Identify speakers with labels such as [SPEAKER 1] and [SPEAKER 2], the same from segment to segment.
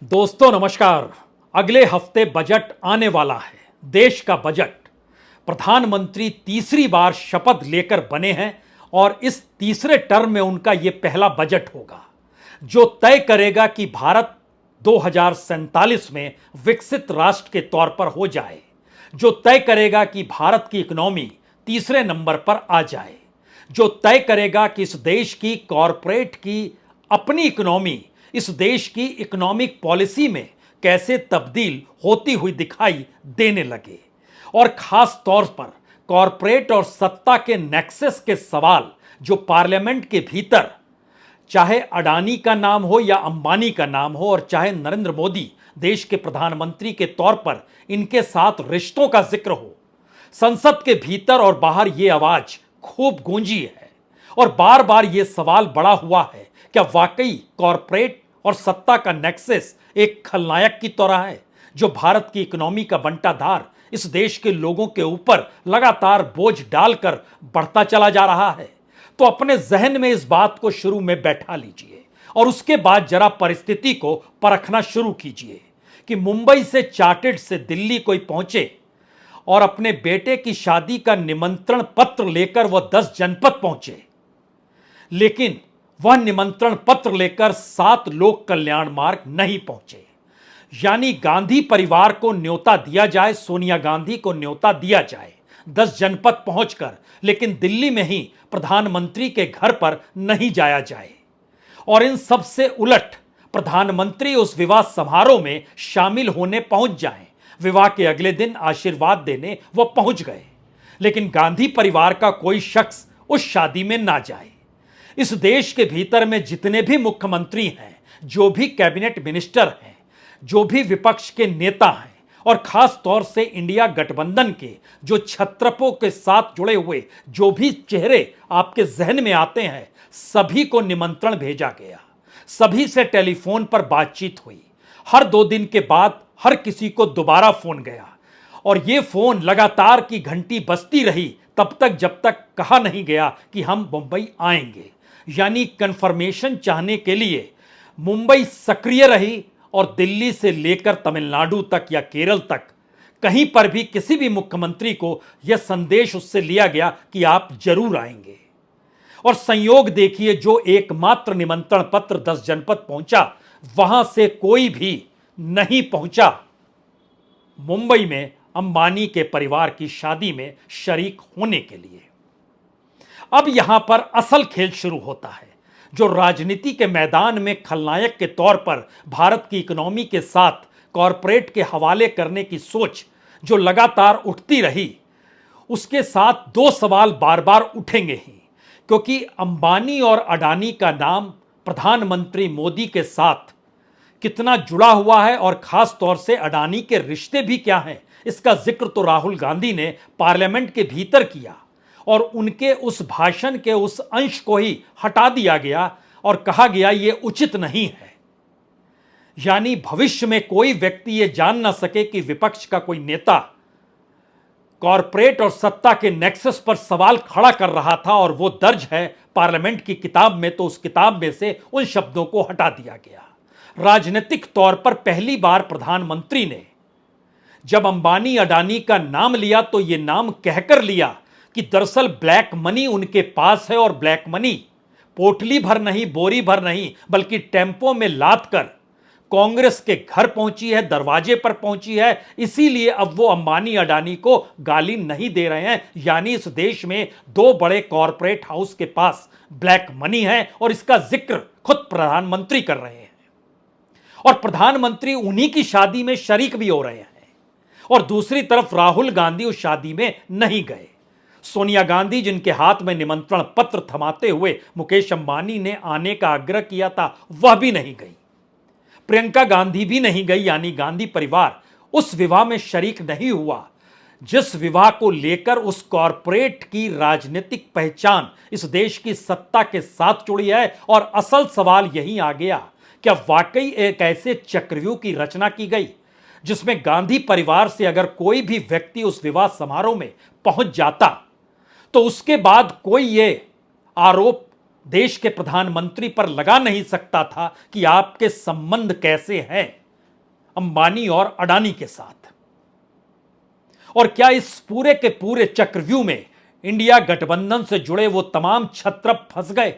[SPEAKER 1] दोस्तों नमस्कार। अगले हफ्ते बजट आने वाला है, देश का बजट। प्रधानमंत्री तीसरी बार शपथ लेकर बने हैं और इस तीसरे टर्म में उनका यह पहला बजट होगा जो तय करेगा कि भारत 2047 में विकसित राष्ट्र के तौर पर हो जाए, जो तय करेगा कि भारत की इकोनॉमी तीसरे नंबर पर आ जाए, जो तय करेगा कि इस देश की कॉरपोरेट की अपनी इकोनॉमी इस देश की इकोनॉमिक पॉलिसी में कैसे तब्दील होती हुई दिखाई देने लगे। और खास तौर पर कॉरपोरेट और सत्ता के नेक्सस के सवाल जो पार्लियामेंट के भीतर, चाहे अडानी का नाम हो या अंबानी का नाम हो और चाहे नरेंद्र मोदी देश के प्रधानमंत्री के तौर पर इनके साथ रिश्तों का जिक्र हो, संसद के भीतर और बाहर ये आवाज खूब गूंजी है और बार बार ये सवाल बड़ा हुआ है, क्या वाकई कॉरपोरेट और सत्ता का नेक्सस एक खलनायक की तरह है जो भारत की इकोनॉमी का बंटाधार इस देश के लोगों के ऊपर लगातार बोझ डालकर बढ़ता चला जा रहा है। तो अपने जहन में इस बात को शुरू में बैठा लीजिए और उसके बाद जरा परिस्थिति को परखना शुरू कीजिए कि मुंबई से चार्टेड से दिल्ली कोई पहुंचे और अपने बेटे की शादी का निमंत्रण पत्र लेकर वह 10 जनपद पहुंचे, लेकिन वह निमंत्रण पत्र लेकर 7 लोक कल्याण मार्ग नहीं पहुंचे। यानी गांधी परिवार को न्योता दिया जाए, सोनिया गांधी को न्योता दिया जाए 10 जनपद पहुंचकर, लेकिन दिल्ली में ही प्रधानमंत्री के घर पर नहीं जाया जाए। और इन सब से उलट प्रधानमंत्री उस विवाह समारोह में शामिल होने पहुंच जाएं, विवाह के अगले दिन आशीर्वाद देने वह पहुंच गए, लेकिन गांधी परिवार का कोई शख्स उस शादी में ना जाए। इस देश के भीतर में जितने भी मुख्यमंत्री हैं, जो भी कैबिनेट मिनिस्टर हैं, जो भी विपक्ष के नेता हैं और खास तौर से इंडिया गठबंधन के जो छत्रपों के साथ जुड़े हुए जो भी चेहरे आपके जहन में आते हैं, सभी को निमंत्रण भेजा गया, सभी से टेलीफोन पर बातचीत हुई। हर 2 दिन के बाद हर किसी को दोबारा फोन गया और ये फोन लगातार की घंटी बजती रही तब तक जब तक कहा नहीं गया कि हम मुंबई आएंगे। यानी कंफर्मेशन चाहने के लिए मुंबई सक्रिय रही और दिल्ली से लेकर तमिलनाडु तक या केरल तक कहीं पर भी किसी भी मुख्यमंत्री को यह संदेश उससे लिया गया कि आप जरूर आएंगे। और संयोग देखिए, जो एकमात्र निमंत्रण पत्र 10 जनपद पहुंचा, वहां से कोई भी नहीं पहुंचा मुंबई में अंबानी के परिवार की शादी में शरीक होने के लिए। अब यहां पर असल खेल शुरू होता है, जो राजनीति के मैदान में खलनायक के तौर पर भारत की इकोनॉमी के साथ कॉरपोरेट के हवाले करने की सोच जो लगातार उठती रही, उसके साथ 2 सवाल बार बार उठेंगे ही, क्योंकि अंबानी और अडानी का नाम प्रधानमंत्री मोदी के साथ कितना जुड़ा हुआ है और खास तौर से अडानी के रिश्ते भी क्या हैं, इसका जिक्र तो राहुल गांधी ने पार्लियामेंट के भीतर किया और उनके उस भाषण के उस अंश को ही हटा दिया गया और कहा गया ये उचित नहीं है। यानी भविष्य में कोई व्यक्ति ये जान ना सके कि विपक्ष का कोई नेता कॉरपोरेट और सत्ता के नेक्सस पर सवाल खड़ा कर रहा था और वो दर्ज है पार्लियामेंट की किताब में, तो उस किताब में से उन शब्दों को हटा दिया गया। राजनीतिक तौर पर पहली बार प्रधानमंत्री ने जब अंबानी अडानी का नाम लिया तो यह नाम कहकर लिया कि दरअसल ब्लैक मनी उनके पास है और ब्लैक मनी पोटली भर नहीं, बोरी भर नहीं, बल्कि टेम्पो में लाद कर कांग्रेस के घर पहुंची है, दरवाजे पर पहुंची है। इसीलिए अब वो अंबानी अडानी को गाली नहीं दे रहे हैं। यानी इस देश में 2 बड़े कॉरपोरेट हाउस के पास ब्लैक मनी है और इसका जिक्र खुद प्रधानमंत्री कर रहे हैं और प्रधानमंत्री उन्हीं की शादी में शरीक भी हो रहे हैं। और दूसरी तरफ राहुल गांधी उस शादी में नहीं गए। सोनिया गांधी, जिनके हाथ में निमंत्रण पत्र थमाते हुए मुकेश अंबानी ने आने का आग्रह किया था, वह भी नहीं गई। प्रियंका गांधी भी नहीं गई। यानी गांधी परिवार उस विवाह में शरीक नहीं हुआ जिस विवाह को लेकर उस कॉरपोरेट की राजनीतिक पहचान इस देश की सत्ता के साथ जुड़ी है। और असल सवाल यही आ गया, क्या वाकई एक ऐसे चक्रव्यूह की रचना की गई जिसमें गांधी परिवार से अगर कोई भी व्यक्ति उस विवाह समारोह में पहुंच जाता तो उसके बाद कोई ये आरोप देश के प्रधानमंत्री पर लगा नहीं सकता था कि आपके संबंध कैसे हैं। अंबानी और अडानी के साथ। और क्या इस पूरे के पूरे चक्रव्यूह में इंडिया गठबंधन से जुड़े वो तमाम क्षत्रप फंस गए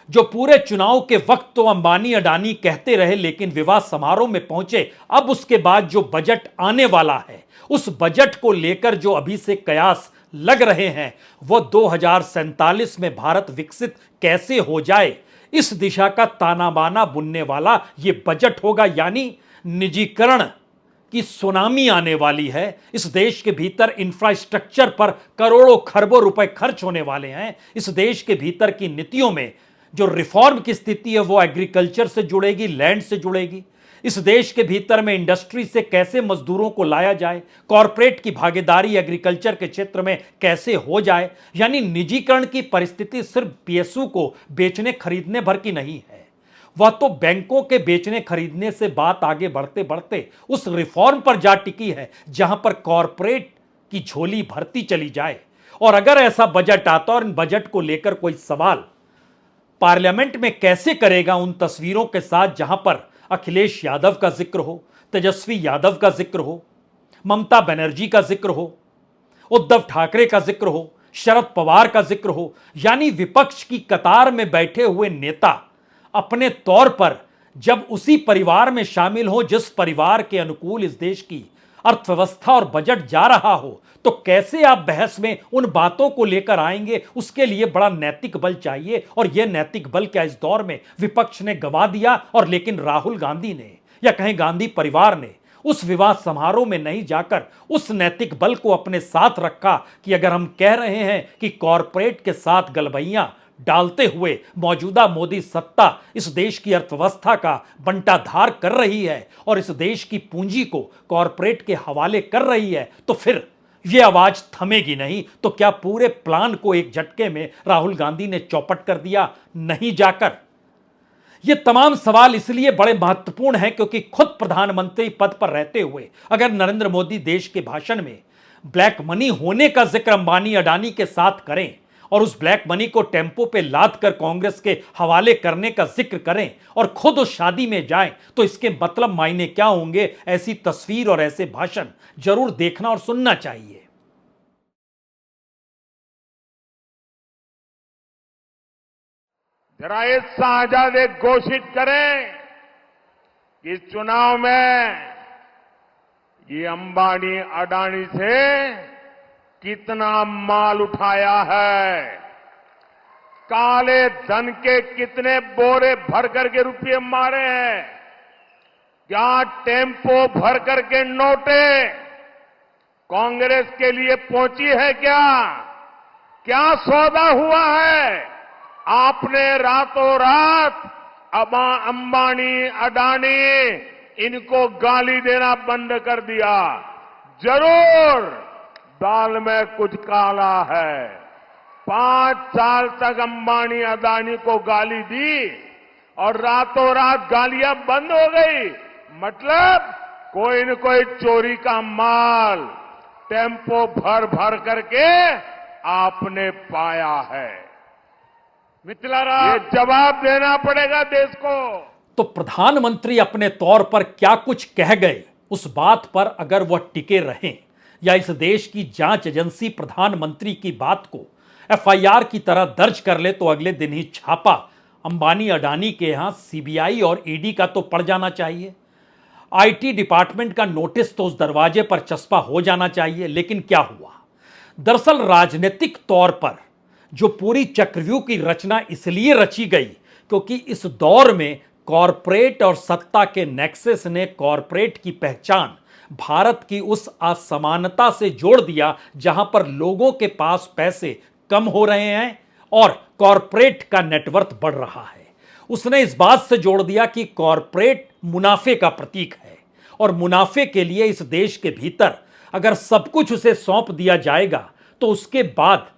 [SPEAKER 1] जो पूरे चुनाव के वक्त तो अंबानी अडानी कहते रहे, लेकिन विवाह समारोह में पहुंचे। अब उसके बाद जो बजट आने वाला है, उस बजट को लेकर जो अभी से कयास लग रहे हैं, वो 2047 में भारत विकसित कैसे हो जाए, इस दिशा का ताना बाना बुनने वाला ये बजट होगा। यानी निजीकरण की सुनामी आने वाली है। इस देश के भीतर इंफ्रास्ट्रक्चर पर करोड़ों खरबों रुपए खर्च होने वाले हैं। इस देश के भीतर की नीतियों में जो रिफॉर्म की स्थिति है वो एग्रीकल्चर से जुड़ेगी, लैंड से जुड़ेगी। इस देश के भीतर में इंडस्ट्री से कैसे मजदूरों को लाया जाए, कॉरपोरेट की भागीदारी एग्रीकल्चर के क्षेत्र में कैसे हो जाए। यानी निजीकरण की परिस्थिति सिर्फ पीएसयू को बेचने खरीदने भर की नहीं है, वह तो बैंकों के बेचने खरीदने से बात आगे बढ़ते बढ़ते उस रिफॉर्म पर जा टिकी है जहां पर कॉरपोरेट की झोली भरती चली जाए। और अगर ऐसा बजट आता और इन बजट को लेकर कोई सवाल पार्लियामेंट में कैसे करेगा उन तस्वीरों के साथ जहां पर अखिलेश यादव का जिक्र हो, तेजस्वी यादव का जिक्र हो, ममता बनर्जी का जिक्र हो, उद्धव ठाकरे का जिक्र हो, शरद पवार का जिक्र हो। यानी विपक्ष की कतार में बैठे हुए नेता अपने तौर पर जब उसी परिवार में शामिल हो जिस परिवार के अनुकूल इस देश की अर्थव्यवस्था और बजट जा रहा हो, तो कैसे आप बहस में उन बातों को लेकर आएंगे। उसके लिए बड़ा नैतिक बल चाहिए, और यह नैतिक बल क्या इस दौर में विपक्ष ने गंवा दिया। और लेकिन राहुल गांधी ने या कहें गांधी परिवार ने उस विवाह समारोह में नहीं जाकर उस नैतिक बल को अपने साथ रखा कि अगर हम कह रहे हैं कि कॉरपोरेट के साथ गलबैयां डालते हुए मौजूदा मोदी सत्ता इस देश की अर्थव्यवस्था का बंटाधार कर रही है और इस देश की पूंजी को कॉरपोरेट के हवाले कर रही है, तो फिर यह आवाज थमेगी नहीं। तो क्या पूरे प्लान को एक झटके में राहुल गांधी ने चौपट कर दिया नहीं जाकर? ये तमाम सवाल इसलिए बड़े महत्वपूर्ण हैं क्योंकि खुद प्रधानमंत्री पद पर रहते हुए अगर नरेंद्र मोदी देश के भाषण में ब्लैक मनी होने का जिक्र अंबानी अडानी के साथ करें और उस ब्लैक मनी को टेम्पो पे लाद कर कांग्रेस के हवाले करने का जिक्र करें और खुद उस शादी में जाएं, तो इसके मतलब मायने क्या होंगे? ऐसी तस्वीर और ऐसे भाषण जरूर देखना और सुनना चाहिए।
[SPEAKER 2] जरा ये शाहजादे घोषित करें कि चुनाव में ये अंबानी अडानी से कितना माल उठाया है, काले धन के कितने बोरे भर करके रुपये मारे हैं, क्या टेम्पो भर करके नोटे कांग्रेस के लिए पहुंची है, क्या सौदा हुआ है। आपने रातों रात अंबानी अडानी इनको गाली देना बंद कर दिया। जरूर दाल में कुछ काला है। 5 साल तक अंबानी अडानी को गाली दी और रातों रात गालियां बंद हो गई। मतलब कोई न कोई चोरी का माल टेम्पो भर भर करके आपने पाया है। मिथिलाराम, ये जवाब देना पड़ेगा देश को।
[SPEAKER 1] तो प्रधानमंत्री अपने तौर पर क्या कुछ कह गए, उस बात पर अगर वह टिके रहें या इस देश की जांच एजेंसी प्रधानमंत्री की बात को एफआईआर की तरह दर्ज कर ले, तो अगले दिन ही छापा अंबानी अडानी के यहां सीबीआई और ईडी का तो पड़ जाना चाहिए। आईटी डिपार्टमेंट का नोटिस तो उस दरवाजे पर चस्पा हो जाना चाहिए। लेकिन क्या हुआ? दरअसल राजनीतिक तौर पर जो पूरी चक्रव्यूह की रचना इसलिए रची गई क्योंकि इस दौर में कॉरपोरेट और सत्ता के नेक्सस ने कॉरपोरेट की पहचान भारत की उस असमानता से जोड़ दिया जहां पर लोगों के पास पैसे कम हो रहे हैं और कॉरपोरेट का नेटवर्थ बढ़ रहा है। उसने इस बात से जोड़ दिया कि कॉरपोरेट मुनाफे का प्रतीक है और मुनाफे के लिए इस देश के भीतर अगर सब कुछ उसे सौंप दिया जाएगा तो उसके बाद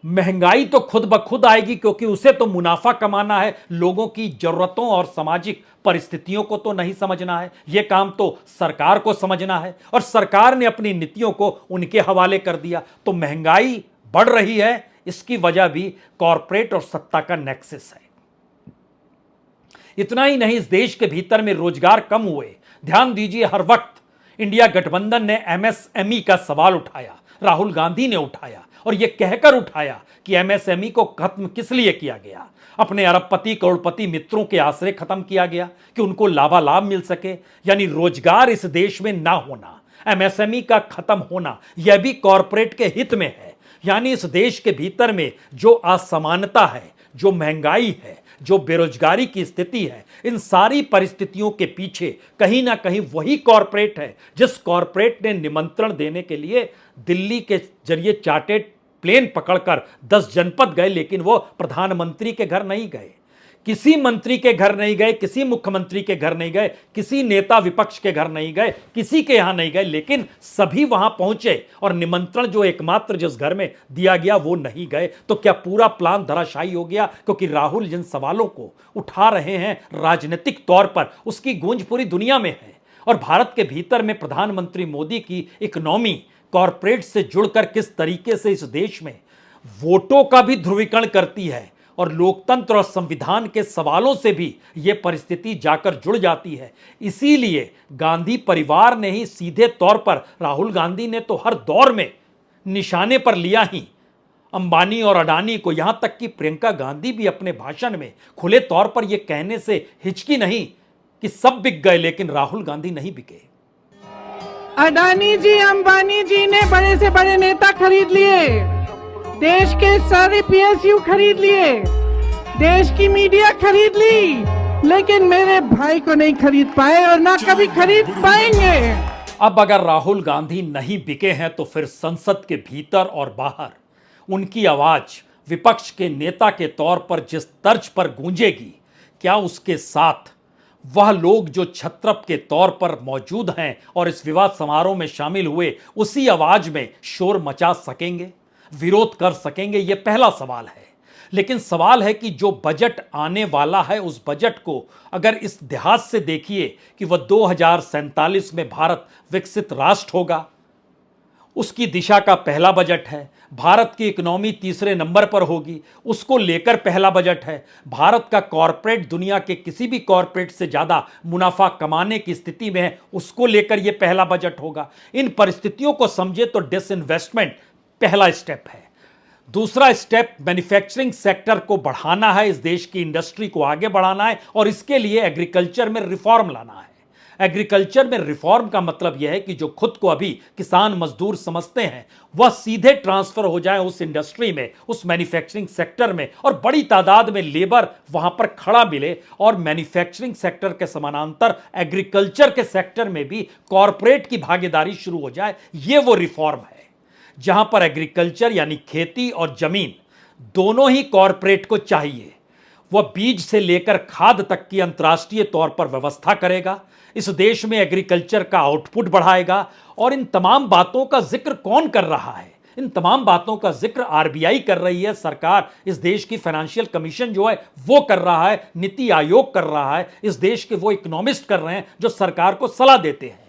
[SPEAKER 1] महंगाई तो खुद ब खुद आएगी, क्योंकि उसे तो मुनाफा कमाना है, लोगों की जरूरतों और सामाजिक परिस्थितियों को तो नहीं समझना है। यह काम तो सरकार को समझना है और सरकार ने अपनी नीतियों को उनके हवाले कर दिया। तो महंगाई बढ़ रही है, इसकी वजह भी कॉरपोरेट और सत्ता का नेक्सस है। इतना ही नहीं, इस देश के भीतर में रोजगार कम हुए। ध्यान दीजिए, हर वक्त इंडिया गठबंधन ने एमएसएमई का सवाल उठाया, राहुल गांधी ने उठाया, और यह कहकर उठाया कि एमएसएमई को खत्म किस लिए किया गया। अपने अरबपति करोड़पति मित्रों के आश्रय खत्म किया गया कि उनको लाभालाभ मिल सके। यानी रोजगार इस देश में ना होना, एमएसएमई का खत्म होना, यह भी कॉरपोरेट के हित में है। यानी इस देश के भीतर में जो असमानता है, जो महंगाई है, जो बेरोजगारी की स्थिति है, इन सारी परिस्थितियों के पीछे कहीं ना कहीं वही कॉरपोरेट है जिस कॉरपोरेट ने निमंत्रण देने के लिए दिल्ली के जरिए चार्टेड प्लेन पकड़कर 10 जनपद गए, लेकिन वो प्रधानमंत्री के घर नहीं गए, किसी मंत्री के घर नहीं गए, किसी मुख्यमंत्री के घर नहीं गए, किसी नेता विपक्ष के घर नहीं गए, किसी के यहां नहीं गए, लेकिन सभी वहां पहुंचे और निमंत्रण जो एकमात्र जिस घर में दिया गया वो नहीं गए। तो क्या पूरा प्लान धराशायी हो गया? क्योंकि राहुल जिन सवालों को उठा रहे हैं राजनीतिक तौर पर, उसकी गूंज पूरी दुनिया में है। और भारत के भीतर में प्रधानमंत्री मोदी की इकोनॉमी कॉरपोरेट से जुड़कर किस तरीके से इस देश में वोटों का भी ध्रुवीकरण करती है और लोकतंत्र और संविधान के सवालों से भी यह परिस्थिति जाकर जुड़ जाती है। इसीलिए गांधी परिवार ने ही सीधे तौर पर, राहुल गांधी ने तो हर दौर में निशाने पर लिया ही अंबानी और अडानी को, यहां तक कि प्रियंका गांधी भी अपने भाषण में खुले तौर पर यह कहने से हिचकी नहीं कि सब बिक गए, लेकिन राहुल गांधी नहीं बिके।
[SPEAKER 3] अडानी जी, अंबानी जी ने बड़े से बड़े नेता खरीद लिए, देश के सारे पीएसयू खरीद लिए, देश की मीडिया खरीद ली, लेकिन मेरे भाई को नहीं खरीद पाए और ना कभी खरीद पाएंगे।
[SPEAKER 1] अब अगर राहुल गांधी नहीं बिके हैं तो फिर संसद के भीतर और बाहर उनकी आवाज विपक्ष के नेता के तौर पर जिस तर्ज पर गूंजेगी, क्या उसके साथ वह लोग जो छत्रप के तौर पर मौजूद हैं और इस विवाद समारोह में शामिल हुए उसी आवाज में शोर मचा सकेंगे, विरोध कर सकेंगे? यह पहला सवाल है। लेकिन सवाल है कि जो बजट आने वाला है, उस बजट को अगर इस लिहाज से देखिए कि वह 2047 में भारत विकसित राष्ट्र होगा, उसकी दिशा का पहला बजट है। भारत की इकोनॉमी तीसरे नंबर पर होगी, उसको लेकर पहला बजट है। भारत का कॉरपोरेट दुनिया के किसी भी कॉरपोरेट से ज्यादा मुनाफा कमाने की स्थिति में है, उसको लेकर यह पहला बजट होगा। इन परिस्थितियों को समझे तो डिसइन्वेस्टमेंट पहला स्टेप है। दूसरा स्टेप मैन्युफैक्चरिंग सेक्टर को बढ़ाना है, इस देश की इंडस्ट्री को आगे बढ़ाना है, और इसके लिए एग्रीकल्चर में रिफॉर्म लाना है। एग्रीकल्चर में रिफॉर्म का मतलब यह है कि जो खुद को अभी किसान मजदूर समझते हैं वह सीधे ट्रांसफर हो जाए उस इंडस्ट्री में, उस मैन्युफैक्चरिंग सेक्टर में, और बड़ी तादाद में लेबर वहां पर खड़ा मिले, और मैन्युफैक्चरिंग सेक्टर के समानांतर एग्रीकल्चर के सेक्टर में भी कॉरपोरेट की भागीदारी शुरू हो जाए। यह वो रिफॉर्म है जहां पर एग्रीकल्चर यानी खेती और जमीन दोनों ही कॉरपोरेट को चाहिए। वह बीज से लेकर खाद तक की अंतर्राष्ट्रीय तौर पर व्यवस्था करेगा, इस देश में एग्रीकल्चर का आउटपुट बढ़ाएगा। और इन तमाम बातों का जिक्र कौन कर रहा है? इन तमाम बातों का जिक्र आरबीआई कर रही है, सरकार, इस देश की फाइनेंशियल कमीशन जो है वो कर रहा है, नीति आयोग कर रहा है, इस देश के वो इकोनॉमिस्ट कर रहे हैं जो सरकार को सलाह देते हैं।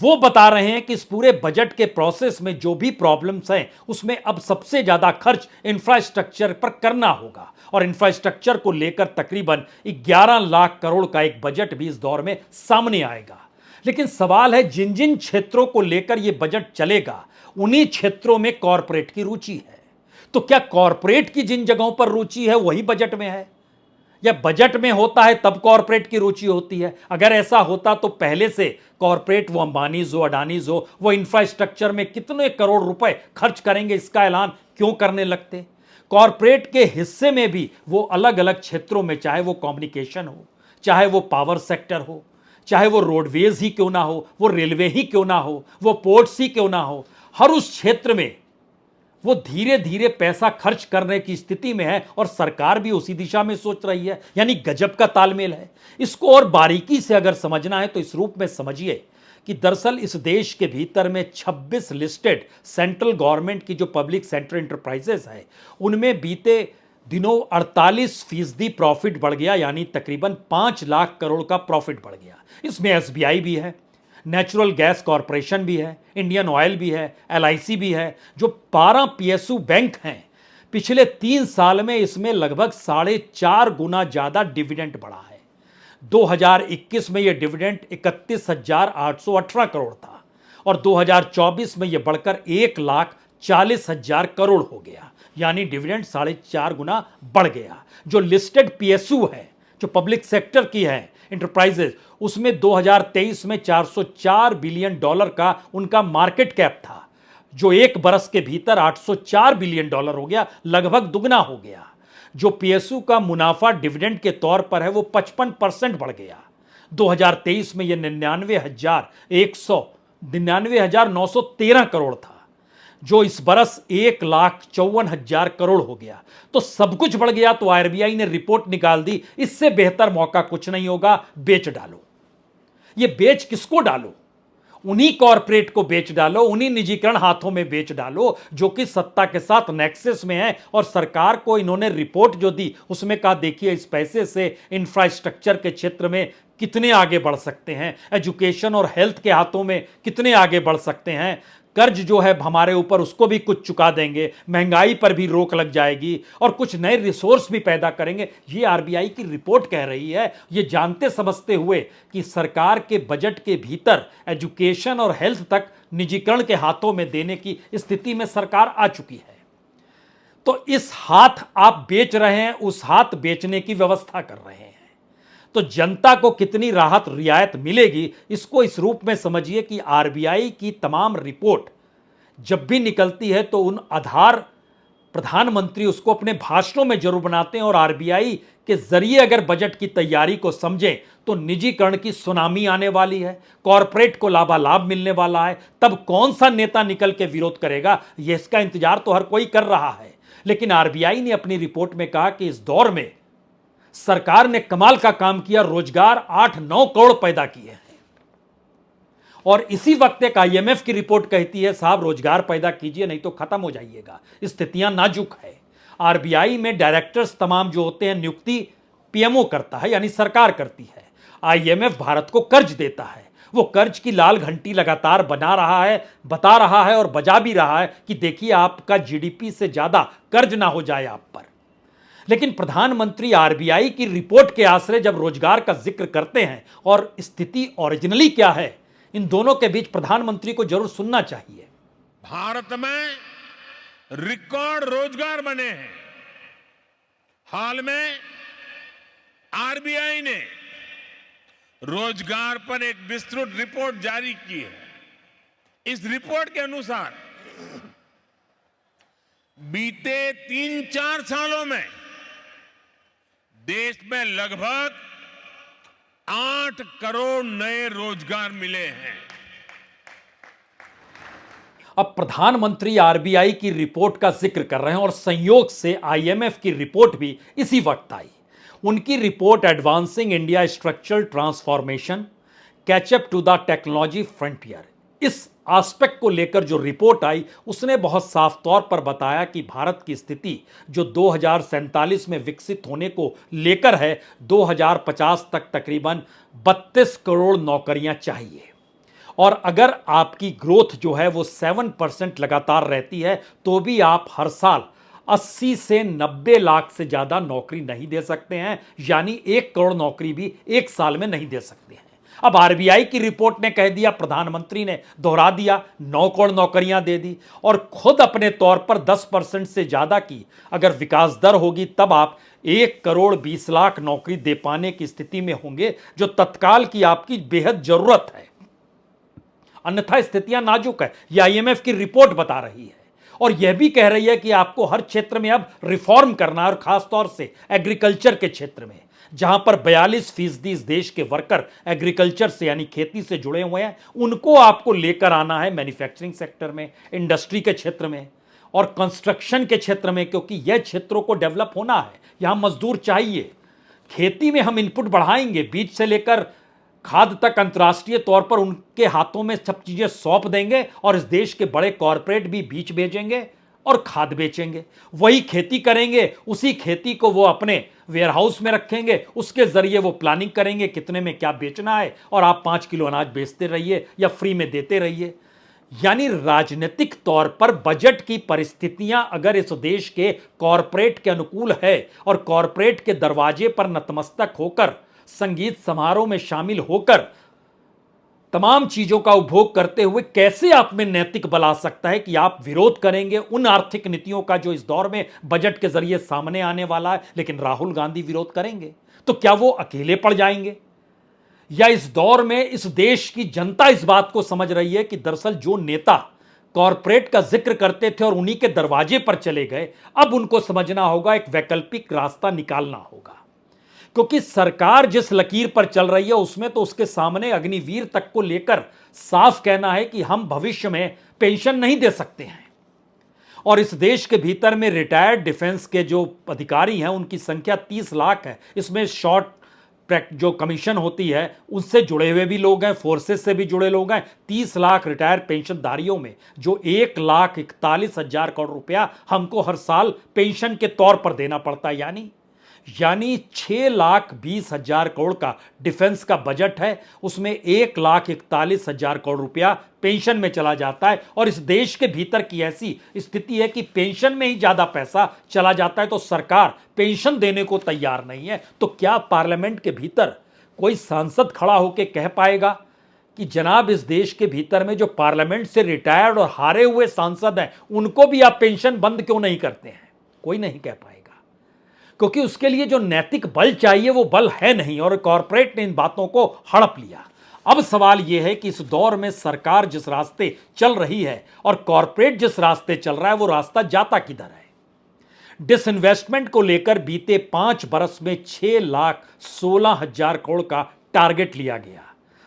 [SPEAKER 1] वो बता रहे हैं कि इस पूरे बजट के प्रोसेस में जो भी प्रॉब्लम्स हैं उसमें अब सबसे ज्यादा खर्च इंफ्रास्ट्रक्चर पर करना होगा, और इंफ्रास्ट्रक्चर को लेकर तकरीबन 11 लाख करोड़ का एक बजट भी इस दौर में सामने आएगा। लेकिन सवाल है, जिन जिन क्षेत्रों को लेकर यह बजट चलेगा उन्हीं क्षेत्रों में कॉरपोरेट की रुचि है। तो क्या कॉरपोरेट की जिन जगहों पर रुचि है वही बजट में है, या बजट में होता है तब कॉरपोरेट की रुचि होती है? अगर ऐसा होता तो पहले से कॉरपोरेट, वो अंबानीज हो, अडानीज हो, वो इंफ्रास्ट्रक्चर में कितने करोड़ रुपए खर्च करेंगे इसका ऐलान क्यों करने लगते? कॉरपोरेट के हिस्से में भी वो अलग अलग क्षेत्रों में, चाहे वो कम्युनिकेशन हो, चाहे वो पावर सेक्टर हो, चाहे वो रोडवेज ही क्यों ना हो, वो रेलवे ही क्यों ना हो, वो पोर्ट्स ही क्यों ना हो, हर उस क्षेत्र में वो धीरे धीरे पैसा खर्च करने की स्थिति में है, और सरकार भी उसी दिशा में सोच रही है। यानी गजब का तालमेल है। इसको और बारीकी से अगर समझना है तो इस रूप में समझिए कि दरअसल इस देश के भीतर में 26 लिस्टेड सेंट्रल गवर्नमेंट की जो पब्लिक सेक्टर इंटरप्राइजेस है उनमें बीते दिनों 48% प्रॉफिट बढ़ गया, यानी तकरीबन 5 लाख करोड़ का प्रॉफिट बढ़ गया। इसमें एसबीआई भी है, नेचुरल गैस कॉरपोरेशन भी है, इंडियन ऑयल भी है, एलआईसी भी है, जो 12 पीएसयू बैंक हैं। पिछले 3 साल में इसमें लगभग 4.5 गुना ज्यादा डिविडेंड बढ़ा है। 2021 में यह डिविडेंड 31,818 करोड़ था और 2024 में यह बढ़कर 1,40,000 करोड़ हो गया, यानी डिविडेंड 4.5 गुना बढ़ गया। जो लिस्टेड पीएसयू है, जो पब्लिक सेक्टर की है इंटरप्राइजेज, उसमें 2023 में $404 बिलियन का उनका मार्केट कैप था, जो एक बरस के भीतर $804 बिलियन हो गया, लगभग दुगना हो गया। जो पीएसयू का मुनाफा डिविडेंड के तौर पर है वो 55% बढ़ गया। 2023 में यह 99,913 करोड़ था, जो इस बरस 1,54,000 करोड़ हो गया। तो सब कुछ बढ़ गया तो आरबीआई ने रिपोर्ट निकाल दी, इससे बेहतर मौका कुछ नहीं होगा, बेच डालो। ये बेच किसको डालो? उन्हीं कॉरपोरेट को बेच डालो, उन्हीं निजीकरण हाथों में बेच डालो जो कि सत्ता के साथ नेक्सस में है। और सरकार को इन्होंने रिपोर्ट जो दी उसमें कहा देखिए इस पैसे से इंफ्रास्ट्रक्चर के क्षेत्र में कितने आगे बढ़ सकते हैं, एजुकेशन और हेल्थ के हाथों में कितने आगे बढ़ सकते हैं, कर्ज जो है हमारे ऊपर उसको भी कुछ चुका देंगे, महंगाई पर भी रोक लग जाएगी और कुछ नए रिसोर्स भी पैदा करेंगे। ये आरबीआई की रिपोर्ट कह रही है। ये जानते समझते हुए कि सरकार के बजट के भीतर एजुकेशन और हेल्थ तक निजीकरण के हाथों में देने की स्थिति में सरकार आ चुकी है। तो इस हाथ आप बेच रहे हैं, उस हाथ बेचने की व्यवस्था कर रहे हैं। तो जनता को कितनी राहत रियायत मिलेगी, इसको इस रूप में समझिए कि आरबीआई की तमाम रिपोर्ट जब भी निकलती है तो उन आधार प्रधानमंत्री उसको अपने भाषणों में जरूर बनाते हैं। और आरबीआई के जरिए अगर बजट की तैयारी को समझें तो निजीकरण की सुनामी आने वाली है, कॉरपोरेट को लाभालाभ मिलने वाला है। तब कौन सा नेता निकल के विरोध करेगा, ये इसका इंतजार तो हर कोई कर रहा है। लेकिन आरबीआई ने अपनी रिपोर्ट में कहा कि इस दौर में सरकार ने कमाल का काम किया, रोजगार 8-9 करोड़ पैदा किए हैं। और इसी वक्त एक आईएमएफ की रिपोर्ट कहती है साहब रोजगार पैदा कीजिए नहीं तो खत्म हो जाइएगा, स्थितियां नाजुक है। आरबीआई में डायरेक्टर्स तमाम जो होते हैं नियुक्ति पीएमओ करता है, यानी सरकार करती है। आईएमएफ भारत को कर्ज देता है, वो कर्ज की लाल घंटी लगातार बता रहा है और बजा भी रहा है कि देखिए आपका जीडीपी से ज्यादा कर्ज ना हो जाए आप पर। लेकिन प्रधानमंत्री आरबीआई की रिपोर्ट के आश्रय जब रोजगार का जिक्र करते हैं और स्थिति ओरिजिनली क्या है, इन दोनों के बीच प्रधानमंत्री को जरूर सुनना चाहिए।
[SPEAKER 2] भारत में रिकॉर्ड रोजगार बने हैं। हाल में आरबीआई ने रोजगार पर एक विस्तृत रिपोर्ट जारी की है। इस रिपोर्ट के अनुसार बीते 3-4 सालों में देश में लगभग 8 करोड़ नए रोजगार मिले हैं।
[SPEAKER 1] अब प्रधानमंत्री आरबीआई की रिपोर्ट का जिक्र कर रहे हैं और संयोग से आईएमएफ की रिपोर्ट भी इसी वक्त आई। उनकी report advancing India structural transformation, catch up to the technology frontier, इस एस्पेक्ट को लेकर जो रिपोर्ट आई उसने बहुत साफ तौर पर बताया कि भारत की स्थिति जो 2047 में विकसित होने को लेकर है, 2050 तक तकरीबन 32 करोड़ नौकरियां चाहिए। और अगर आपकी ग्रोथ जो है वो 7% लगातार रहती है तो भी आप हर साल 80 से 90 लाख से ज्यादा नौकरी नहीं दे सकते हैं, यानी 1 करोड़ नौकरी भी एक साल में नहीं दे सकते हैं। अब आरबीआई की रिपोर्ट ने कह दिया, प्रधानमंत्री ने दोहरा दिया, 9 करोड़ नौकरियां दे दी और खुद अपने तौर पर 10% से ज्यादा की अगर विकास दर होगी तब आप 1 करोड़ 20 लाख नौकरी दे पाने की स्थिति में होंगे, जो तत्काल की आपकी बेहद जरूरत है। अन्यथा स्थितियां नाजुक है, यह आईएमएफ की रिपोर्ट बता रही है। और यह भी कह रही है कि आपको हर क्षेत्र में अब रिफॉर्म करना है और खासतौर से एग्रीकल्चर के क्षेत्र में, जहां पर 42% इस देश के वर्कर एग्रीकल्चर से यानी खेती से जुड़े हुए हैं, उनको आपको लेकर आना है मैन्युफैक्चरिंग सेक्टर में, इंडस्ट्री के क्षेत्र में और कंस्ट्रक्शन के क्षेत्र में, क्योंकि यह क्षेत्रों को डेवलप होना है। यहां मजदूर चाहिए। खेती में हम इनपुट बढ़ाएंगे, बीज से लेकर खाद तक अंतर्राष्ट्रीय तौर पर उनके हाथों में सब चीजें सौंप देंगे और इस देश के बड़े कॉरपोरेट भी बीज भेजेंगे और खाद बेचेंगे, वही खेती करेंगे, उसी खेती को वो अपने वेयरहाउस में रखेंगे, उसके जरिए वो प्लानिंग करेंगे कितने में क्या बेचना है और आप 5 किलो अनाज बेचते रहिए या फ्री में देते रहिए। यानी राजनीतिक तौर पर बजट की परिस्थितियां अगर इस देश के कॉरपोरेट के अनुकूल है और कॉरपोरेट के दरवाजे पर नतमस्तक होकर संगीत समारोह में शामिल होकर तमाम चीजों का उपभोग करते हुए कैसे आप में नैतिक बल आ सकता है कि आप विरोध करेंगे उन आर्थिक नीतियों का जो इस दौर में बजट के जरिए सामने आने वाला है, लेकिन राहुल गांधी विरोध करेंगे? तो क्या वो अकेले पड़ जाएंगे, या इस दौर में इस देश की जनता इस बात को समझ रही है कि दरअसल जो नेता कॉरपोरेट का जिक्र करते थे और उन्हीं के दरवाजे पर चले गए, अब उनको समझना होगा, एक वैकल्पिक रास्ता निकालना होगा? क्योंकि सरकार जिस लकीर पर चल रही है उसमें तो उसके सामने अग्निवीर तक को लेकर साफ कहना है कि हम भविष्य में पेंशन नहीं दे सकते हैं। और इस देश के भीतर में रिटायर्ड डिफेंस के जो अधिकारी हैं उनकी संख्या 30 लाख है। इसमें शॉर्ट जो कमीशन होती है उससे जुड़े हुए भी लोग हैं, फोर्सेस से भी जुड़े लोग हैं। 30 लाख रिटायर्ड पेंशनधारियों में जो 1,41,000 करोड़ रुपया हमको हर साल पेंशन के तौर पर देना पड़ता है, यानी 6,20,000 करोड़ का डिफेंस का बजट है, उसमें 1,41,000 करोड़ रुपया पेंशन में चला जाता है। और इस देश के भीतर की ऐसी स्थिति है कि पेंशन में ही ज्यादा पैसा चला जाता है, तो सरकार पेंशन देने को तैयार नहीं है। तो क्या पार्लियामेंट के भीतर कोई सांसद खड़ा होकर कह पाएगा कि जनाब इस देश के भीतर में जो पार्लियामेंट से रिटायर्ड और हारे हुए सांसद हैं उनको भी आप पेंशन बंद क्यों नहीं करते हैं? कोई नहीं कह पाएगा, क्योंकि उसके लिए जो नैतिक बल चाहिए वो बल है नहीं, और कॉरपोरेट ने इन बातों को हड़प लिया। अब सवाल यह है कि इस दौर में सरकार जिस रास्ते चल रही है और कॉरपोरेट जिस रास्ते चल रहा है वो रास्ता जाता किधर है? डिसइन्वेस्टमेंट को लेकर बीते 5 बरस में 6,16,000 करोड़ का टारगेट लिया गया।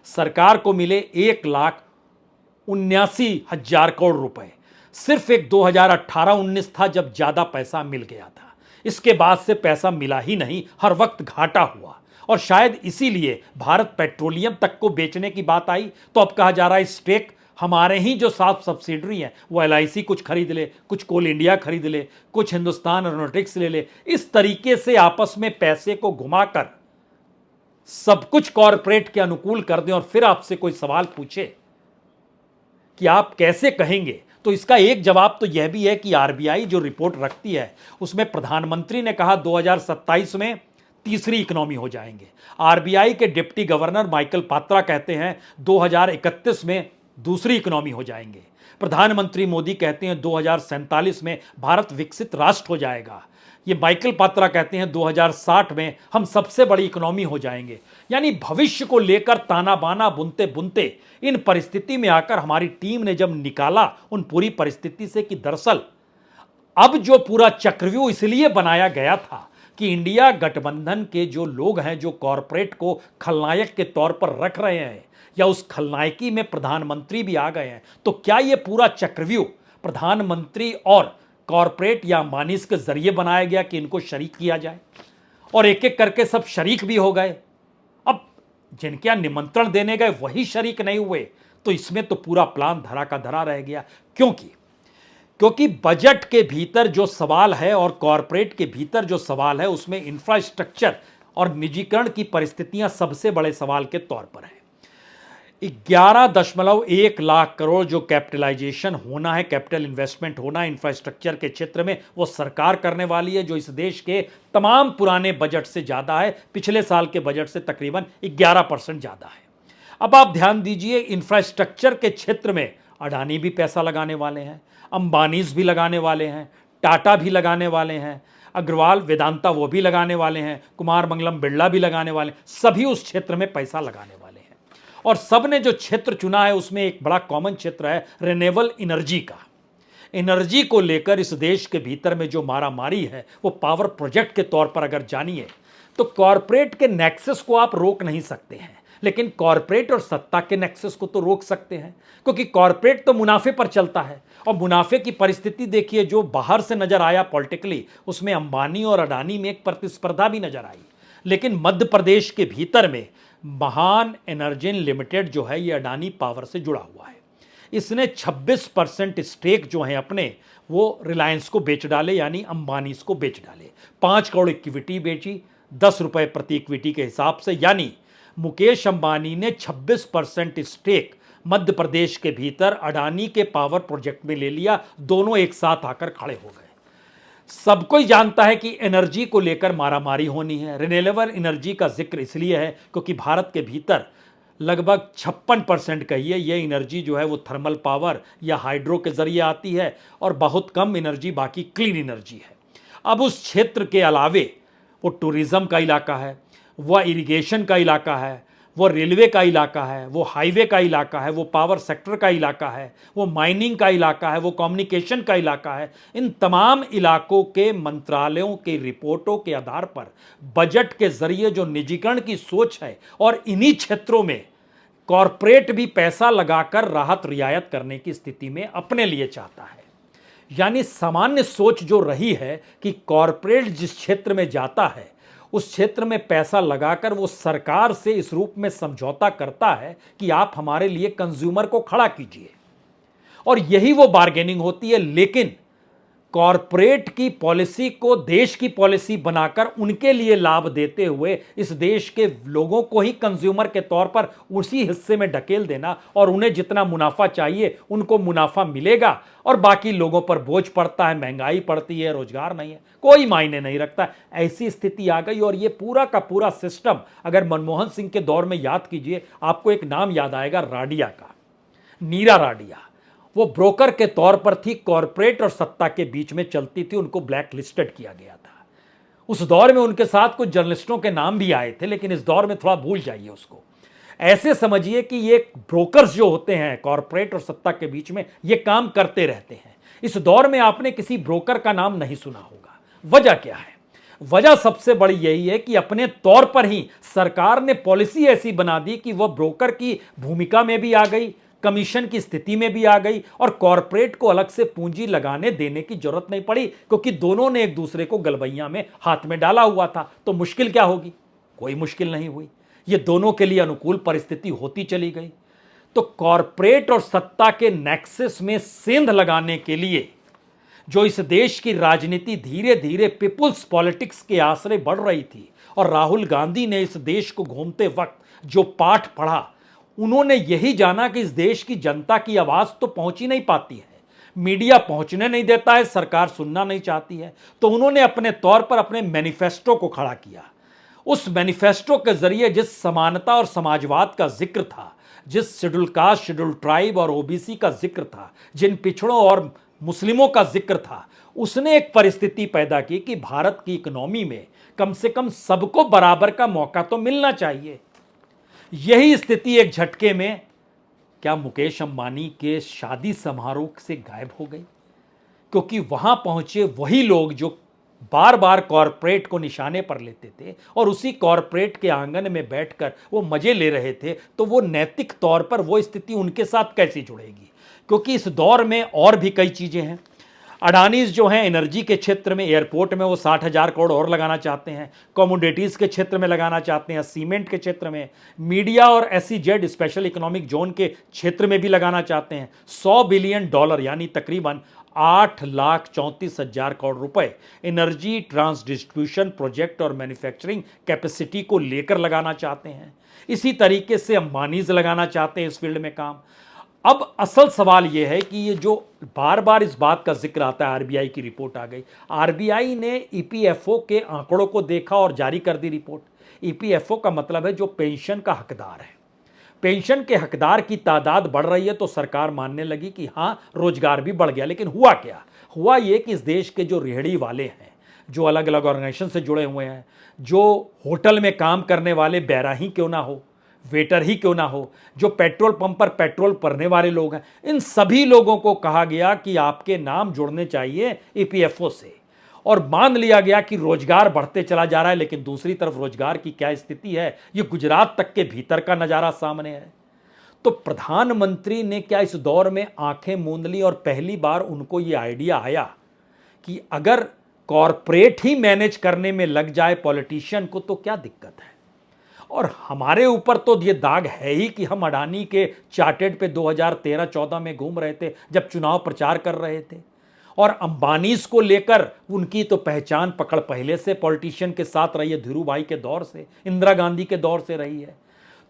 [SPEAKER 1] सरकार को मिले 1,79,000 करोड़ रुपए। सिर्फ एक 2018-19 था जब ज्यादा पैसा मिल गया था, इसके बाद से पैसा मिला ही नहीं, हर वक्त घाटा हुआ। और शायद इसीलिए भारत पेट्रोलियम तक को बेचने की बात आई तो अब कहा जा रहा है स्टेक हमारे ही जो 7 सब्सिडरी हैं वो LIC कुछ खरीद ले, कुछ कोल इंडिया खरीद ले, कुछ हिंदुस्तान एरोनॉटिक्स ले ले। इस तरीके से आपस में पैसे को घुमाकर सब कुछ कॉरपोरेट के अनुकूल कर दें और फिर आपसे कोई सवाल पूछे कि आप कैसे कहेंगे, तो इसका एक जवाब तो यह भी है कि RBI जो रिपोर्ट रखती है उसमें प्रधानमंत्री ने कहा 2027 में तीसरी इकोनॉमी हो जाएंगे। RBI के डिप्टी गवर्नर माइकल पात्रा कहते हैं 2031 में दूसरी इकोनॉमी हो जाएंगे। प्रधानमंत्री मोदी कहते हैं 2047 में भारत विकसित राष्ट्र हो जाएगा। ये माइकल पात्रा कहते हैं 2060 में हम सबसे बड़ी इकोनॉमी हो जाएंगे। यानी भविष्य को लेकर ताना बाना बुनते बुनते इन परिस्थिति में आकर हमारी टीम ने जब निकाला उन पूरी परिस्थिति से कि दरअसल अब जो पूरा चक्रव्यूह इसलिए बनाया गया था कि इंडिया गठबंधन के जो लोग हैं जो कॉरपोरेट को खलनायक के तौर पर रख रहे हैं या उस खलनायकी में प्रधानमंत्री भी आ गए हैं, तो क्या ये पूरा चक्रव्यूह प्रधानमंत्री और कॉरपोरेट या अंबानी के जरिए बनाया गया कि इनको शरीक किया जाए? और एक एक करके सब शरीक भी हो गए। अब जिनके यहां निमंत्रण देने गए वही शरीक नहीं हुए, तो इसमें तो पूरा प्लान धरा का धरा रह गया। क्योंकि बजट के भीतर जो सवाल है और कॉरपोरेट के भीतर जो सवाल है उसमें इंफ्रास्ट्रक्चर और निजीकरण की परिस्थितियां सबसे बड़े सवाल के तौर पर है। 11.1 लाख करोड़ जो कैपिटलाइजेशन होना है, कैपिटल इन्वेस्टमेंट होना है इंफ्रास्ट्रक्चर के क्षेत्र में, वो सरकार करने वाली है, जो इस देश के तमाम पुराने बजट से ज़्यादा है। पिछले साल के बजट से तकरीबन 11% ज़्यादा है। अब आप ध्यान दीजिए, इंफ्रास्ट्रक्चर के क्षेत्र में अडानी भी पैसा लगाने वाले हैं, अंबानीज भी लगाने वाले हैं, टाटा भी लगाने वाले हैं, अग्रवाल वेदांता वो भी लगाने वाले हैं, कुमार मंगलम बिरला भी लगाने वाले हैं। सभी उस क्षेत्र में पैसा लगाने वाले हैं। और सब ने जो क्षेत्र चुना है उसमें एक बड़ा कॉमन क्षेत्र है रिन्यूएबल एनर्जी का। एनर्जी को लेकर इस देश के भीतर में जो मारामारी है वो पावर प्रोजेक्ट के तौर पर अगर जानिए तो कॉरपोरेट के नेक्सस को आप रोक नहीं सकते हैं, लेकिन कॉरपोरेट और सत्ता के नेक्सस को तो रोक सकते हैं, क्योंकि कॉरपोरेट तो मुनाफे पर चलता है। और मुनाफे की परिस्थिति देखिए जो बाहर से नजर आया पॉलिटिकली, उसमें अंबानी और अडानी में एक प्रतिस्पर्धा भी नजर आई। लेकिन मध्य प्रदेश के भीतर में महान एनर्जी लिमिटेड जो है ये अडानी पावर से जुड़ा हुआ है। इसने 26% स्टेक जो है अपने वो रिलायंस को बेच डाले, यानी अंबानी को बेच डाले। 5 करोड़ इक्विटी बेची 10 रुपए प्रति इक्विटी के हिसाब से, यानी मुकेश अंबानी ने 26% स्टेक मध्य प्रदेश के भीतर अडानी के पावर प्रोजेक्ट में ले लिया। दोनों एक साथ आकर खड़े हो गए। सब कोई जानता है कि एनर्जी को लेकर मारामारी होनी है। रिन्यूएबल एनर्जी का जिक्र इसलिए है क्योंकि भारत के भीतर लगभग 56% कहिए ये एनर्जी जो है वो थर्मल पावर या हाइड्रो के जरिए आती है और बहुत कम एनर्जी बाकी क्लीन एनर्जी है। अब उस क्षेत्र के अलावे वो टूरिज्म का इलाका है, वह इरिगेशन का इलाका है, वो रेलवे का इलाका है, वो हाईवे का इलाका है, वो पावर सेक्टर का इलाका है, वो माइनिंग का इलाका है, वो कम्युनिकेशन का इलाका है। इन तमाम इलाकों के मंत्रालयों की रिपोर्टों के आधार पर बजट के जरिए जो निजीकरण की सोच है और इन्हीं क्षेत्रों में कॉरपोरेट भी पैसा लगाकर राहत रियायत करने की स्थिति में अपने लिए चाहता है। यानी सामान्य सोच जो रही है कि कॉरपोरेट जिस क्षेत्र में जाता है उस क्षेत्र में पैसा लगाकर वो सरकार से इस रूप में समझौता करता है कि आप हमारे लिए कंज्यूमर को खड़ा कीजिए, और यही वो बार्गेनिंग होती है। लेकिन कॉरपोरेट की पॉलिसी को देश की पॉलिसी बनाकर उनके लिए लाभ देते हुए इस देश के लोगों को ही कंज्यूमर के तौर पर उसी हिस्से में ढकेल देना और उन्हें जितना मुनाफा चाहिए उनको मुनाफा मिलेगा और बाकी लोगों पर बोझ पड़ता है, महंगाई पड़ती है, रोजगार नहीं है, कोई मायने नहीं रखता। ऐसी स्थिति आ गई और ये पूरा का पूरा सिस्टम अगर मनमोहन सिंह के दौर में याद कीजिए, आपको एक नाम याद आएगा राडिया का, नीरा राडिया। वो ब्रोकर के तौर पर थी, कॉरपोरेट और सत्ता के बीच में चलती थी, उनको ब्लैक लिस्टेड किया गया था। उस दौर में उनके साथ कुछ जर्नलिस्टों के नाम भी आए थे, लेकिन इस दौर में थोड़ा भूल जाइए उसको। ऐसे समझिए कि ये ब्रोकर्स जो होते हैं कॉरपोरेट और सत्ता के बीच में, ये काम करते रहते हैं। इस दौर में आपने किसी ब्रोकर का नाम नहीं सुना होगा। वजह क्या है? वजह सबसे बड़ी यही है कि अपने तौर पर ही सरकार ने पॉलिसी ऐसी बना दी कि वह ब्रोकर की भूमिका में भी आ गई, कमीशन की स्थिति में भी आ गई और कॉरपोरेट को अलग से पूंजी लगाने देने की जरूरत नहीं पड़ी, क्योंकि दोनों ने एक दूसरे को गलबैया में हाथ में डाला हुआ था। तो मुश्किल क्या होगी? कोई मुश्किल नहीं हुई। ये दोनों के लिए अनुकूल परिस्थिति होती चली गई। तो कॉरपोरेट और सत्ता के नेक्सस में सेंध लगाने के लिए जो इस देश की राजनीति धीरे धीरे पीपुल्स पॉलिटिक्स के आश्रय बढ़ रही थी, और राहुल गांधी ने इस देश को घूमते वक्त जो पाठ पढ़ा, उन्होंने यही जाना कि इस देश की जनता की आवाज तो पहुंच ही नहीं पाती है, मीडिया पहुंचने नहीं देता है, सरकार सुनना नहीं चाहती है। तो उन्होंने अपने तौर पर अपने मैनिफेस्टो को खड़ा किया। उस मैनिफेस्टो के जरिए जिस समानता और समाजवाद का जिक्र था, जिस शेड्यूल कास्ट, शेड्यूल ट्राइब और ओबीसी का जिक्र था, जिन पिछड़ों और मुस्लिमों का जिक्र था, उसने एक परिस्थिति पैदा की कि भारत की इकोनॉमी में कम से कम सबको बराबर का मौका तो मिलना चाहिए। यही स्थिति एक झटके में क्या मुकेश अंबानी के शादी समारोह से गायब हो गई, क्योंकि वहां पहुंचे वही लोग जो बार बार कॉरपोरेट को निशाने पर लेते थे और उसी कॉरपोरेट के आंगन में बैठकर वो मजे ले रहे थे। तो वो नैतिक तौर पर वो स्थिति उनके साथ कैसी जुड़ेगी? क्योंकि इस दौर में और भी कई चीजें हैं। अडानीज जो हैं एनर्जी के क्षेत्र में, एयरपोर्ट में वो 60,000 करोड़ और लगाना चाहते हैं, कमोडिटीज़ के क्षेत्र में लगाना चाहते हैं, सीमेंट के क्षेत्र में, मीडिया और SEZ स्पेशल इकोनॉमिक जोन के क्षेत्र में भी लगाना चाहते हैं। $100 बिलियन यानी तकरीबन 8,34,000 करोड़ रुपए एनर्जी ट्रांस डिस्ट्रीब्यूशन प्रोजेक्ट और मैन्युफैक्चरिंग कैपेसिटी को लेकर लगाना चाहते हैं। इसी तरीके से अंबानीज लगाना चाहते हैं इस फील्ड में काम। अब असल सवाल यह है कि ये जो बार बार इस बात का जिक्र आता है, आरबीआई की रिपोर्ट आ गई, आरबीआई ने ईपीएफओ के आंकड़ों को देखा और जारी कर दी रिपोर्ट। ईपीएफओ का मतलब है जो पेंशन का हकदार है। पेंशन के हकदार की तादाद बढ़ रही है तो सरकार मानने लगी कि हाँ रोजगार भी बढ़ गया। लेकिन हुआ क्या? हुआ ये कि इस देश के जो रेहड़ी वाले हैं, जो अलग अलग ऑर्गेनाइजेशन से जुड़े हुए हैं, जो होटल में काम करने वाले बैराही क्यों ना हो, वेटर ही क्यों ना हो, जो पेट्रोल पंप पर पेट्रोल भरने वाले लोग हैं, इन सभी लोगों को कहा गया कि आपके नाम जुड़ने चाहिए ईपीएफओ से। और मान लिया गया कि रोजगार बढ़ते चला जा रहा है। लेकिन दूसरी तरफ रोजगार की क्या स्थिति है, ये गुजरात तक के भीतर का नजारा सामने है। तो प्रधानमंत्री ने क्या इस दौर में आंखें मूंद ली और पहली बार उनको ये आइडिया आया कि अगर कॉरपोरेट ही मैनेज करने में लग जाए पॉलिटिशियन को तो क्या दिक्कत है। और हमारे ऊपर तो ये दाग है ही कि हम अडानी के चार्टेड पे 2013-14 में घूम रहे थे जब चुनाव प्रचार कर रहे थे, और अंबानीज को लेकर उनकी तो पहचान पकड़ पहले से पॉलिटिशियन के साथ रही है, धीरू भाई के दौर से, इंदिरा गांधी के दौर से रही है।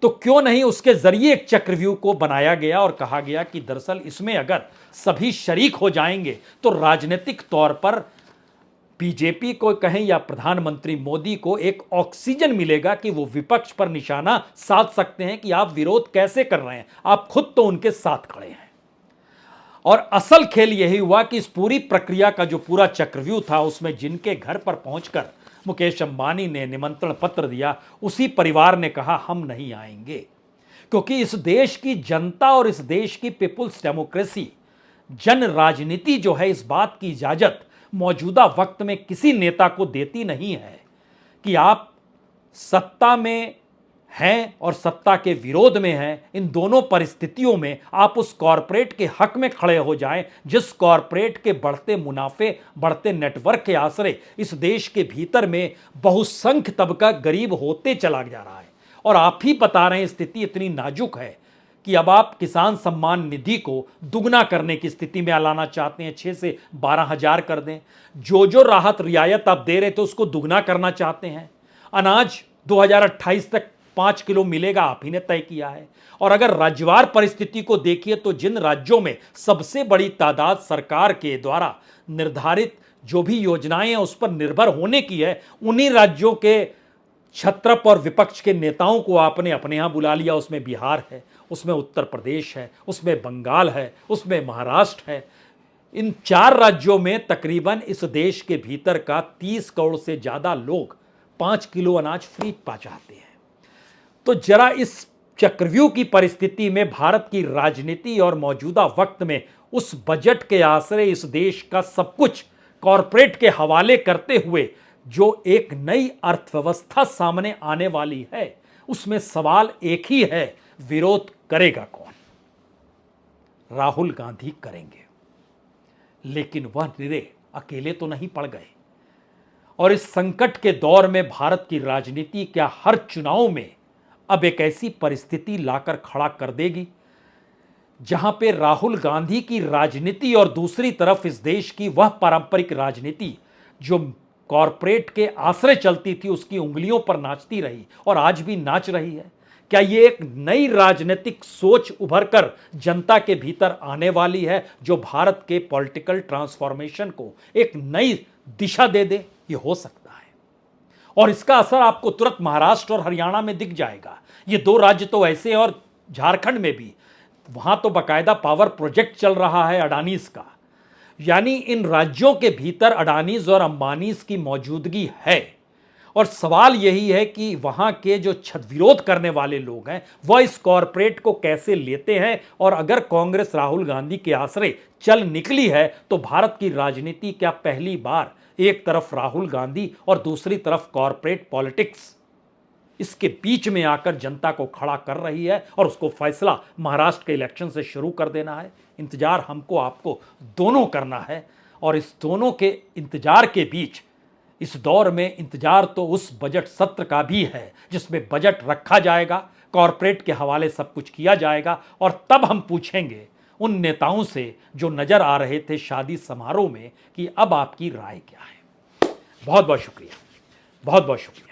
[SPEAKER 1] तो क्यों नहीं उसके जरिए एक चक्रव्यूह को बनाया गया और कहा गया कि दरअसल इसमें अगर सभी शरीक हो जाएंगे तो राजनीतिक तौर पर बीजेपी को कहें या प्रधानमंत्री मोदी को एक ऑक्सीजन मिलेगा कि वो विपक्ष पर निशाना साध सकते हैं कि आप विरोध कैसे कर रहे हैं, आप खुद तो उनके साथ खड़े हैं। और असल खेल यही हुआ कि इस पूरी प्रक्रिया का जो पूरा चक्रव्यूह था, उसमें जिनके घर पर पहुंचकर मुकेश अंबानी ने निमंत्रण पत्र दिया, उसी परिवार ने कहा हम नहीं आएंगे, क्योंकि इस देश की जनता और इस देश की पीपुल्स डेमोक्रेसी, जन राजनीति जो है, इस बात की इजाजत मौजूदा वक्त में किसी नेता को देती नहीं है कि आप सत्ता में हैं और सत्ता के विरोध में हैं। इन दोनों परिस्थितियों में आप उस कॉरपोरेट के हक में खड़े हो जाएं जिस कॉरपोरेट के बढ़ते मुनाफे, बढ़ते नेटवर्क के आसरे इस देश के भीतर में बहुसंख्य तबका गरीब होते चला जा रहा है। और आप ही बता रहे हैं स्थिति इतनी नाजुक है कि अब आप किसान सम्मान निधि को दुगना करने की स्थिति में लाना चाहते हैं, 6 से 12 हजार कर दें। जो राहत रियायत आप दे रहे थे उसको दुगना करना चाहते हैं। अनाज 2028 तक 5 किलो मिलेगा, आप ही ने तय किया है। और अगर राज्यवार परिस्थिति को देखिए तो जिन राज्यों में सबसे बड़ी तादाद सरकार के द्वारा निर्धारित जो भी योजनाएं हैं उस पर निर्भर होने की है, उन्हीं राज्यों के छत्रप और विपक्ष के नेताओं को आपने अपने यहां बुला लिया। उसमें बिहार है, उसमें उत्तर प्रदेश है, उसमें बंगाल है, उसमें महाराष्ट्र है। इन 4 राज्यों में तकरीबन इस देश के भीतर का 30 करोड़ से ज्यादा लोग 5 किलो अनाज फ्री पा चाहते हैं। तो जरा इस चक्रव्यूह की परिस्थिति में भारत की राजनीति और मौजूदा वक्त में उस बजट के आसरे इस देश का सब कुछ कॉरपोरेट के हवाले करते हुए जो एक नई अर्थव्यवस्था सामने आने वाली है, उसमें सवाल एक ही है, विरोध करेगा कौन? राहुल गांधी करेंगे, लेकिन वह निरे अकेले तो नहीं पड़ गए। और इस संकट के दौर में भारत की राजनीति क्या हर चुनाव में अब एक ऐसी परिस्थिति लाकर खड़ा कर देगी जहां पे राहुल गांधी की राजनीति और दूसरी तरफ इस देश की वह पारंपरिक राजनीति जो कॉरपोरेट के आश्रय चलती थी, उसकी उंगलियों पर नाचती रही और आज भी नाच रही है? क्या ये एक नई राजनीतिक सोच उभर कर जनता के भीतर आने वाली है जो भारत के पॉलिटिकल ट्रांसफॉर्मेशन को एक नई दिशा दे दे? ये हो सकता है और इसका असर आपको तुरंत महाराष्ट्र और हरियाणा में दिख जाएगा। ये 2 राज्य तो ऐसे हैं, और झारखंड में भी, वहां तो बाकायदा पावर प्रोजेक्ट चल रहा है अडानीज का। यानी इन राज्यों के भीतर अडानीज और अंबानीज की मौजूदगी है। और सवाल यही है कि वहां के जो विरोध करने वाले लोग हैं वह इस कॉरपोरेट को कैसे लेते हैं। और अगर कांग्रेस राहुल गांधी के आसरे चल निकली है तो भारत की राजनीति क्या पहली बार एक तरफ राहुल गांधी और दूसरी तरफ कॉरपोरेट पॉलिटिक्स इसके बीच में आकर जनता को खड़ा कर रही है और उसको फैसला महाराष्ट्र के इलेक्शन से शुरू कर देना है? इंतजार हमको आपको दोनों करना है। और इस दोनों के इंतजार के बीच इस दौर में इंतजार तो उस बजट सत्र का भी है जिसमें बजट रखा जाएगा, कॉरपोरेट के हवाले सब कुछ किया जाएगा। और तब हम पूछेंगे उन नेताओं से जो नजर आ रहे थे शादी समारोह में कि अब आपकी राय क्या है। बहुत बहुत शुक्रिया, बहुत बहुत शुक्रिया।